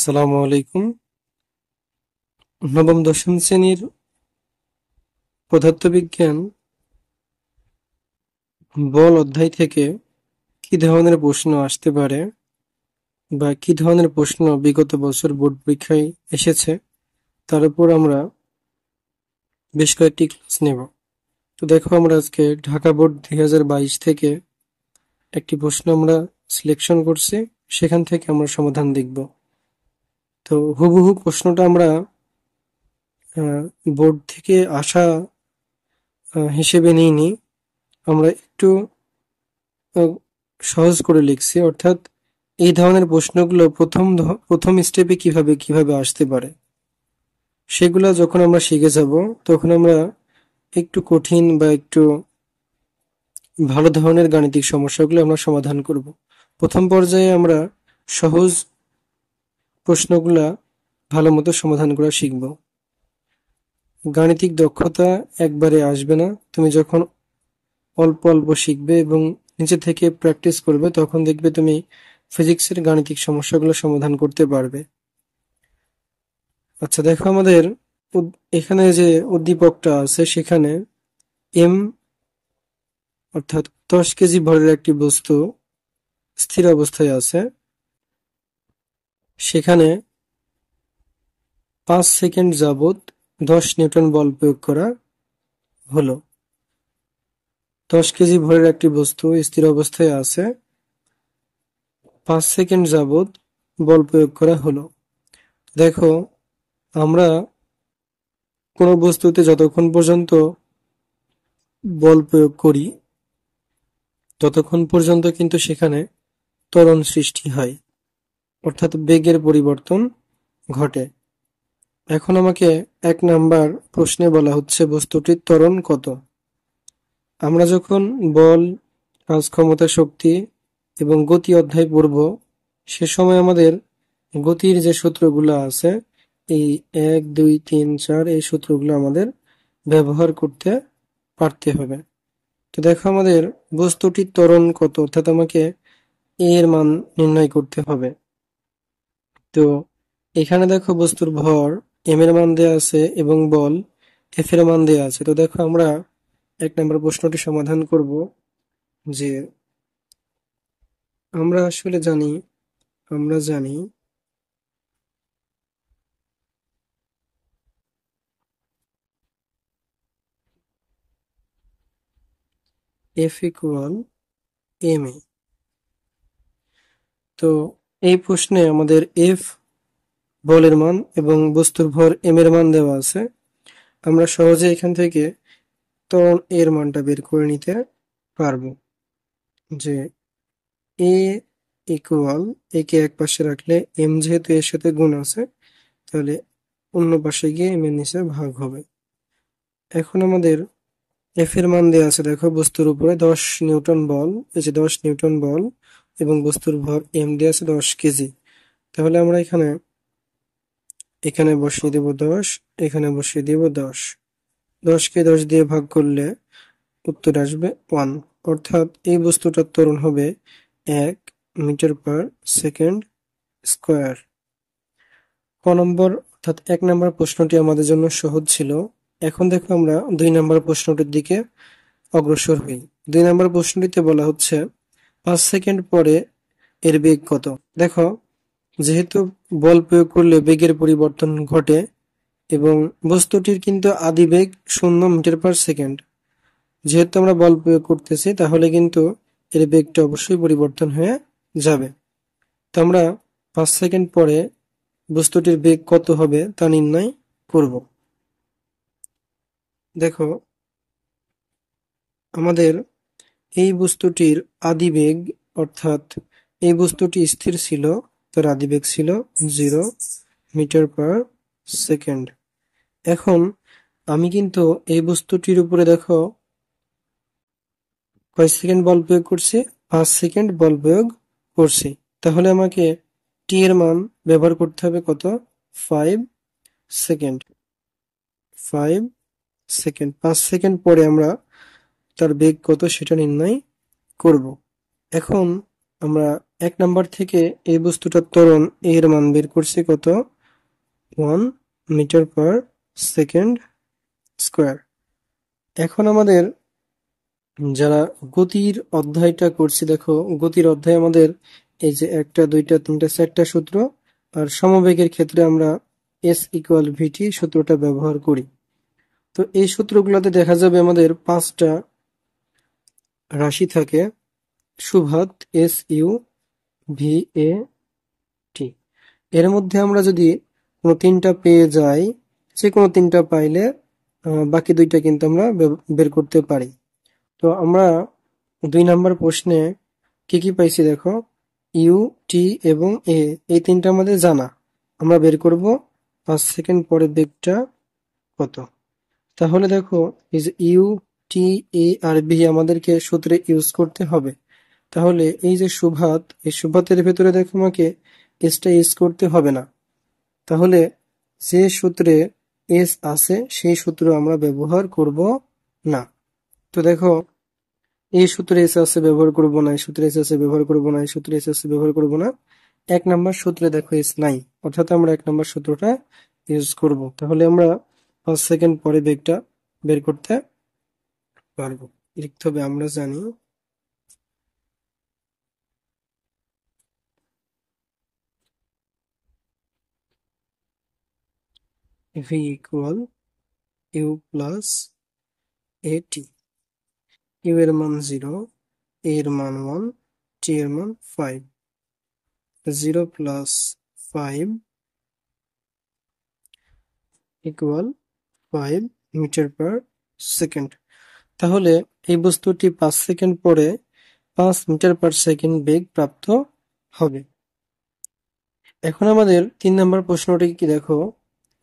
আসসালামু আলাইকুম। নবম দশম শ্রেণীর পদার্থবিজ্ঞান বল অধ্যায় থেকে কি ধরনের প্রশ্ন আসতে পারে বা কি ধরনের প্রশ্ন বিগত বছর বোর্ড পরীক্ষায় এসেছে তার উপর আমরা বেশ কয়েকটি ক্লাস নেব। তো দেখো, আমরা আজকে ঢাকা বোর্ড 2022 থেকে একটি প্রশ্ন আমরা সিলেকশন করছি, সেখান থেকে আমরা সমাধান দেখব। তো হুবহু প্রশ্নটা আমরা বোর্ড থেকে আসা হিসেবে নিইনি, আমরা একটু আহ, সহজ করে লিখছি। অর্থাৎ এই ধরনের প্রশ্নগুলো প্রথম স্টেপে কিভাবে কিভাবে আসতে পারে সেগুলো যখন আমরা শিখে যাব, তখন আমরা একটু কঠিন বা একটু ভালো ধরনের গাণিতিক সমস্যাগুলো আমরা সমাধান করব। প্রথম পর্যায়ে আমরা সহজ প্রশ্নগুলা ভালো মতো সমাধান করা শিখব। গাণিতিক দক্ষতা একবারে আসবে না, তুমি যখন অল্প অল্প শিখবে এবং নিচে থেকে প্র্যাকটিস করবে, তখন দেখবে তুমি ফিজিক্সের গাণিতিক সমস্যাগুলো সমাধান করতে পারবে। আচ্ছা দেখো, আমাদের এখানে যে উদ্দীপকটা আছে সেখানে এম অর্থাৎ 10 কেজি ভরের একটি বস্তু স্থির অবস্থায় আছে, সেখানে 5 সেকেন্ড যাবত 10 নিউটন বল প্রয়োগ করা হলো। 10 কেজি ভরের একটি বস্তু স্থির অবস্থায় আছে, 5 সেকেন্ড যাবত বল প্রয়োগ করা হলো। দেখো, আমরা কোনো বস্তুতে যতক্ষণ পর্যন্ত বল প্রয়োগ করি ততক্ষণ পর্যন্ত কিন্তু সেখানে ত্বরণ সৃষ্টি হয়, অর্থাৎ বেগের পরিবর্তন ঘটে। এখন আমাকে 1 নাম্বার প্রশ্নে বলা হচ্ছে বস্তুটির ত্বরণ কত। আমরা যখন বল, কাজ ক্ষমতা, শক্তি এবং গতি অধ্যায় পড়ব, সে সময় আমাদের গতির যে সূত্রগুলো আছে, এই 1 2 3 4 এই সূত্রগুলো আমাদের ব্যবহার করতে পারতে হবে। তো দেখো, আমাদের বস্তুটির ত্বরণ কত, অর্থাৎ আমাকে এ এর মান নির্ণয় করতে হবে। তো এখানে দেখো, বস্তুর ভর এম এর মান দেয়া আছে এবং বল এফ এর মান দেয়া আছে। তো দেখো, আমরা 1 নম্বর প্রশ্নটি সমাধান করব যে আমরা আসলে জানি এফ ইকুয়াল এম এ। তো এই প্রশ্নে আমাদের এফ বলের মান এবং বস্তুর ভর এম এর মান দেওয়া আছে। আমরা সহজে এখান থেকে ত্বরণ এর মানটা বের করে নিতে পারবো যে এ ইকুয়াল, এ কে এক পাশে রাখলে এম যেহেতু এর সাথে গুণ আছে, তাহলে অন্য পাশে গিয়ে এম এর নিচে ভাগ হবে। এখন আমাদের এফ এর মান দেওয়া আছে, দেখো বস্তুর উপরে 10 নিউটন বল, এই যে 10 নিউটন বল এবং বস্তুর ভর এম দেওয়া আছে 10 কেজি। তাহলে আমরা এখানে বসিয়ে দেব 10, এখানে বসিয়ে দেব 10। 10 কে 10 দিয়ে ভাগ করলে উত্তর আসবে 1, অর্থাৎ এই বস্তুটার ত্বরণ হবে 1 মিটার পার সেকেন্ড স্কয়ার। ক নম্বর অর্থাৎ 1 নম্বর প্রশ্নটি আমাদের জন্য সহজ ছিল। এখন দেখো, আমরা 2 নম্বর প্রশ্নটির দিকে অগ্রসর হই। 2 নম্বর প্রশ্নটিতে বলা হচ্ছে 5 সেকেন্ড পরে এর বেগ কত। দেখো, যেহেতু বল প্রয়োগ করলে বেগের পরিবর্তন ঘটে এবং বস্তুটির কিন্তু আদি বেগ 0 মিটার পার সেকেন্ড, যেহেতু আমরা বল প্রয়োগ করতেছি তাহলে কিন্তু এর বেগটা অবশ্যই পরিবর্তন হয়ে যাবে। তো আমরা 5 সেকেন্ড পরে বস্তুটির বেগ কত হবে তা নির্ণয় করব। দেখো, আমাদের এই বস্তুটির আদিবেগ, অর্থাৎ এই বস্তুটি স্থির ছিল, তার আদিবেগ ছিল 0 মিটার পার সেকেন্ড। এখন আমি কিন্তু এই বস্তুটির উপরে দেখো কয় সেকেন্ড বল প্রয়োগ করছি, 5 সেকেন্ড বল প্রয়োগ করছি। তাহলে আমাকে টি এর মান ব্যবহার করতে হবে কত, 5 সেকেন্ড। 5 সেকেন্ড, 5 সেকেন্ড পরে আমরা তার বেগ কত সেটা নির্ণয় করব। এখন আমরা 1 নাম্বার থেকে এই বস্তুটার ত্বরণ এর মান বের করছি কত, 1 মিটার পার সেকেন্ড স্কয়ার। এখন আমাদের যারা গতির অধ্যায়টা করছি, দেখো গতির অধ্যায়ে আমাদের এই যে 1 2 3 4টা সূত্র, আর সমবেগের ক্ষেত্রে আমরা s ইকুয়াল ভিটি সূত্রটা ব্যবহার করি। তো এই সূত্রগুলোতে দেখা যাবে আমাদের 5টা রাশি থাকে, সুঘাত এস ইউ ভি এ টি। এর মধ্যে আমরা যদি কোনো 3টা পেয়ে যাই, যে কোনো 3টা পাইলে বাকি 2টা কিন্তু আমরা বের করতে পারি। তো আমরা 2 নাম্বার প্রশ্নে কি কি পাইছি দেখো, ইউ টি এবং এ, এই 3টা আমাদের জানা, আমরা বের করব 5 সেকেন্ড পরে বেগটা কত। তাহলে দেখো এই যে ইউ টি এ আর বি আমাদেরকে সূত্রে ইউজ করতে হবে। তাহলে এই যে সুভাত, এই সুভাতের ভেতরে দেখো আমাকে এসটা ইউজ করতে হবে না। তাহলে যে সূত্রে এস আছে সেই সূত্র আমরা ব্যবহার করব না। তো দেখো এই সূত্রে এস আছে ব্যবহার করব না, এই সূত্রে এস আছে ব্যবহার করব না, এই সূত্রে এস আছে ব্যবহার করব না। 1 নাম্বার সূত্রে দেখো এস নাই, অর্থাৎ আমরা 1 নাম্বার সূত্রটা ইউজ করব। তাহলে আমরা 5 সেকেন্ড পরে বেগটা বের করতে পারবো। লিখতে হবে, আমরা জানি V equal U plus A T. U এর মান 0, এ এর মান 1, টি এর মান 5। 0 plus 5 equal 5 metre per second. তাহলে এই বস্তুটি 5 সেকেন্ড পরে 5 মিটার পার সেকেন্ড বেগ প্রাপ্ত হবে। এখন আমাদের 3 নম্বর প্রশ্নটি কি দেখো,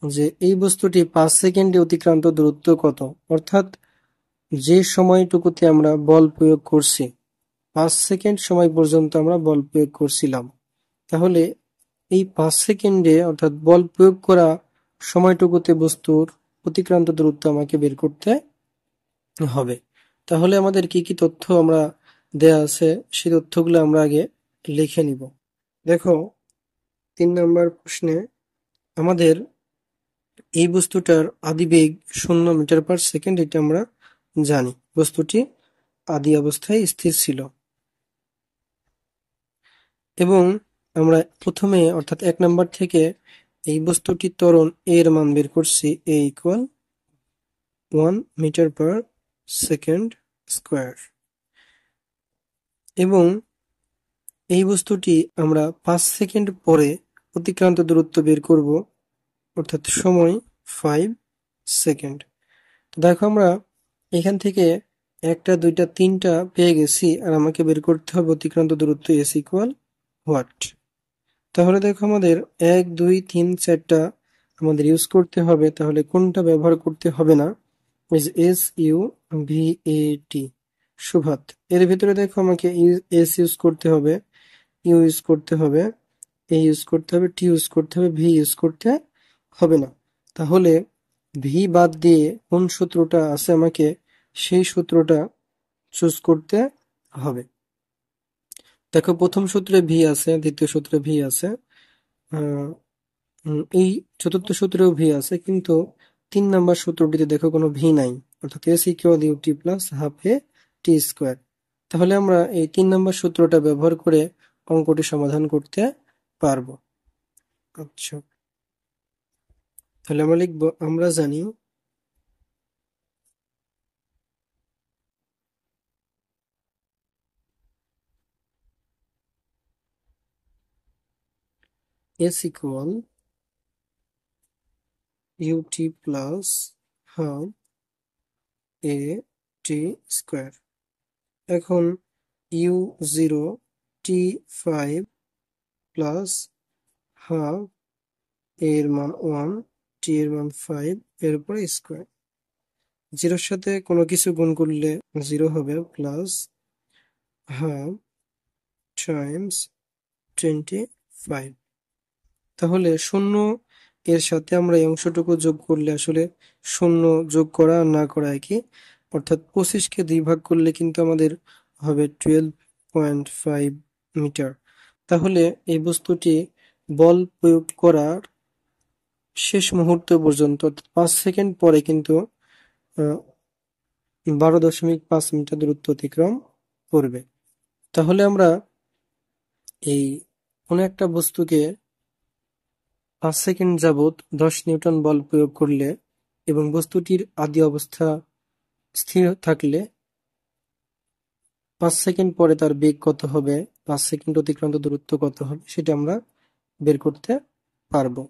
যে এই বস্তুটি 5 সেকেন্ডে অতিক্রান্ত দূরত্ব কত, অর্থাৎ যে সময়টুকুতে আমরা বল প্রয়োগ করছি, 5 সেকেন্ড সময় পর্যন্ত আমরা বল প্রয়োগ করছিলাম। তাহলে এই 5 সেকেন্ডে অর্থাৎ বল প্রয়োগ করা সময়টুকুতে বস্তুর অতিক্রান্ত দূরত্ব আমাকে বের করতে হবে। তাহলে আমাদের কি কি তথ্য আমরা দেয়া আছে সেই তথ্যগুলো আমরা আগে লিখে নিব। দেখো 3 নম্বর প্রশ্নে আমাদের এই বস্তুটার আদিবেগ 0 মিটার পার সেকেন্ড, এটা আমরা জানি। বস্তুটি আদি অবস্থায় স্থির ছিল এবং আমরা প্রথমে অর্থাৎ 1 নাম্বার থেকে এই বস্তুটির ত্বরণ এর মান বের করছি, a equal 1 metre per second square. এবং এই বস্তুটি আমরা 5 সেকেন্ড পরে অতিক্রান্ত দূরত্ব বের করব, অর্থাৎ সময় 5 সেকেন্ড। তো দেখো আমরা এখান থেকে 1 2 3টা পেয়ে গেছি, আর আমাকে বের করতে হবে অতিক্রান্ত দূরত্ব এস ইকুয়াল হোয়াট। তাহলে দেখো আমাদের 1 2 3 4টা আমাদের ইউজ করতে হবে, তাহলে কোনটা ব্যবহার করতে হবে না, এস ইউ ভি এ টি সুভাত। এর ভিতরে দেখো আমাকে এস ইউজ করতে হবে, ইউ ইউজ করতে হবে, এ ইউজ করতে হবে, টি ইউজ করতে হবে, ভি ইউজ করতে হবে না। তাহলে ভি বাদ দিয়ে কোন সূত্রটা আছে আমাকে সেই সূত্রটা চুজ করতে হবে। দেখো প্রথম সূত্রে ভি আছে, দ্বিতীয় সূত্রে ভি আছে, এই চতুর্থ সূত্রেও ভি আছে, কিন্তু 3 নাম্বার সূত্রটিতে দেখো কোনো ভি নাই, অর্থাৎ s equal u t plus half a t square. তাহলে আমরা এই 3 নাম্বার সূত্রটা ব্যবহার করে অঙ্কটি সমাধান করতে পারবো। আচ্ছা, তাহলে আমরা লিখবো, আমরা জানি s equal u t plus half a t square. এখন ইউ 0, টি 5 প্লাস হাফ এর মান 1, টি এর মান 5, এর উপরে স্কোয়ার। 0-র সাথে কোনো কিছু গুণ করলে 0 হবে, প্লাস হাফ টাইমস 25। তাহলে 0 এর সাথে আমরা এই অংশটুকু যোগ করলে আসলে 0 যোগ করা আর না করা একই, অর্থাৎ 25কে 2 ভাগ করলে কিন্তু আমাদের হবে 12.5 মিটার। তাহলে এই বস্তুটি বল প্রয়োগ করার শেষ মুহূর্ত পর্যন্ত 5 সেকেন্ড পরে কিন্তু 12.5 মিটার দূরত্ব অতিক্রম করবে। তাহলে আমরা এই কোনো একটা বস্তুকে 5 সেকেন্ড যাবৎ 10 নিউটন বল প্রয়োগ করলে এবং বস্তুটির আদি অবস্থা স্থির থাকলে 5 সেকেন্ড পরে তার বেগ কত হবে, 5 সেকেন্ড অতিক্রান্ত দূরত্ব কত হবে, সেটা আমরা বের করতে পারবো।